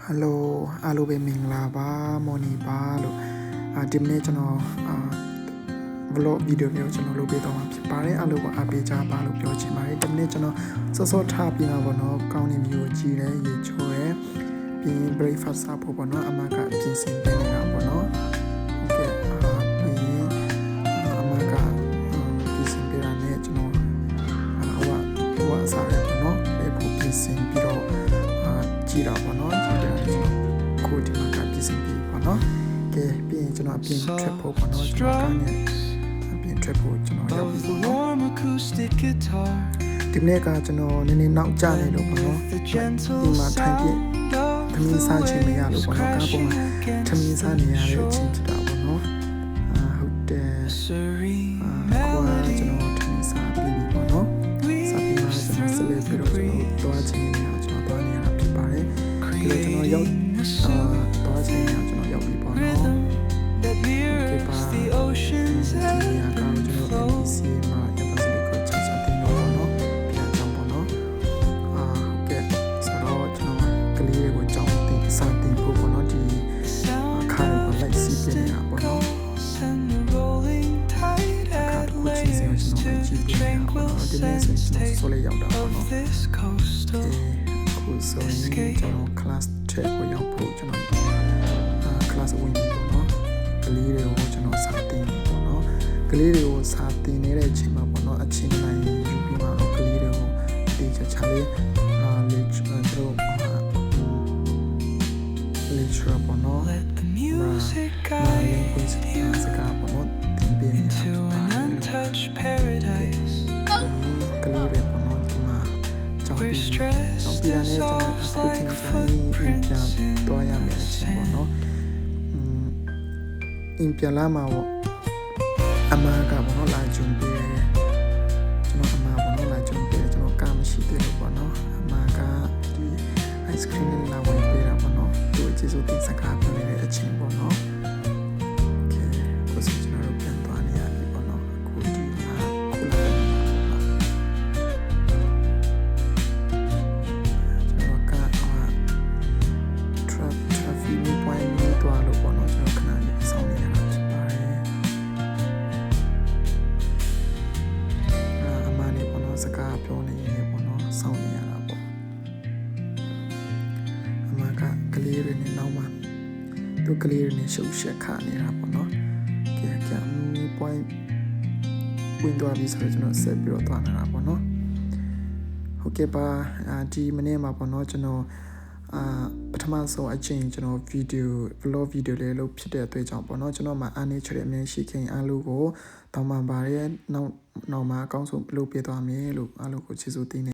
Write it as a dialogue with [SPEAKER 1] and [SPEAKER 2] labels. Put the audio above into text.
[SPEAKER 1] Hello အားလုံးပဲမင်္ဂလာပါမော်နီပါလို့ဒီနေ့ကျွန်တော်vlog video မျိုးကျွန်တော်လုပ်ပေးတော့မှာဖြစ်ပါတယ်အားလုံးကအပေးကြပါလို့ပြောချင်ပါတယ်ဒီနေ့ကျွန်တော်စောထားပြီးတော့ဗောနော်ကောင်းနေမျိုးကြည်တယ်ရေချိုးတယ်ပြီး breakfast စားဖို့ဗောနော်အမကပြင်ဆင်ပေးနေတာဗောနော်ဟုတ်ကဲ့ပြီးအမကပြင်ဆင်ပေးတာနဲ့ကျွန်တော်ဟိုစားရဗောနော်ပြင်ဆင်ပြီးတော့ကြည်တာဗောနော်ကြည်တယ်ကိုဒီမှာကပြင်ဆင်ပြီးဗောနော်ကဲပြီးရင်ကျွန်တော်အပြင်ထွက်ဖို့ဗောနော်ကျွန်တော်ကနေအပြင်ထွက်ဖို့ကျွန်တော်ရောက်ပြီဗောနော်ဒီနေ့ကကျွန်တော်နည်းနည်းနောက်ကျနေလို့ဗောနော်ဒီမှာထိုင်ပြသမီးစားချင်မရလို့ဗောနော်ကားပေါ်မှာသမီးစားနေရတဲ့အချိန်ဖြစ်တာဗောနော်ဟုတ်တယ်ကိုကကျွန်တော်သမီးစားပြီးပြီဗောနော်စားပြီးမှကျွန်တော်ဆက်လက်ပြီးတော့ကျွန်တော်တွားချင်နေတာကျွန်တော်တွားနေရတာဖြစ်ပါတယ်ဒီလိုကျွန်တော်ရောက်တွားချင်နေတာကျွန်တော်ရောက်ပြီဗောနော်ဒီပါဒီကကျွန်တော် ABC မှာရပ်ပါစလေးကိုချာချာတင်လို့ဗောနော်ပြန်ကြောင်းဗောနော်ဟုတ်ကဲ့ဆိုတော့ကျွန်တော်ကလေးတွေကိုကြောင်းတင်စာတင်ဖို့ဗောနော်ဒီခါကိုလိုက်စီးပြနေတာဗောနော်ဒီနေ့ဆိုဆိုလေးရောက်တာပေါ့နော်ခုဆိုရင်ကျွန်တော် class ထက်ကိုရောက်ဖို့ကျွန်တော်class ဝင်ပြီပေါ့နော်ကလေးတွေကိုကျွန်တော်စာသင်ပေါ့နော်ကလေးတွေကိုစာသင်နေတဲ့အချိန်မှာပေါ့နော်အချိန်တိုင်းယူပြီးမှတော့ကလေးတွေကိုဒီချာလေးlecture တို့ lecture ပေါ့နော် music guide စကားပေါ့နော်သင်ပေးနေတာ untouched paradise ကလေးတွေပေါ့နော်ဒီမှာကြောင်းပြီးတော့ကျွန်တော်အခုချိန်ပြန်တော့ရမယ်အချိန်ပေါ့နော်အင်ပြန်လာမှာပေါ့အမကပေါ့နော်လာကြုံပေးတယ်ကျွန်တော်အမပေါ့နော်လာကြုံပေးတယ်ကျွန်တော်ကမရှိသေးဘူးပေါ့နော်အမကဒီ ice cream နဲ့လာဝင်ပေးတာပေါ့နော်သူကျေးဇူးတင်စကားပြောနေတဲ့အချိန်ပေါ့နော်စကားပြောနေနေပေါ့နော်စောင့်နေရတာပေါ့အမကကလေးတွေနဲ့နောက်မှသူကလေးတွေနဲ့ရှုပ်ရှက်ခနေတာပေါ့နော်ကဲဒီ point ဝင်တော့ပြီးဆိုတော့ကျွန်တော်ဆက်ပြီးတော့သွားနေတာပေါ့နော်ဟုတ်ကဲ့ပါဒီမနေ့မှာပေါ့နော်ကျွန်တော်ပထမဆုံးအချိန်ကျွန်တော်vlog video လေးလုပ်ဖြစ်တဲ့အတွက်ကြောင့်ပေါ့နော်ကျွန်တော်မှာအားနေချတဲ့အမြင်ရှိခင်အားလုံးကိုတောင်းပန်ပါတယ်နောက်မှာအကောင်းဆုံးလုပ်ပြသွားမယ်လို့အားလုံးကိုကျေးဇူးတင်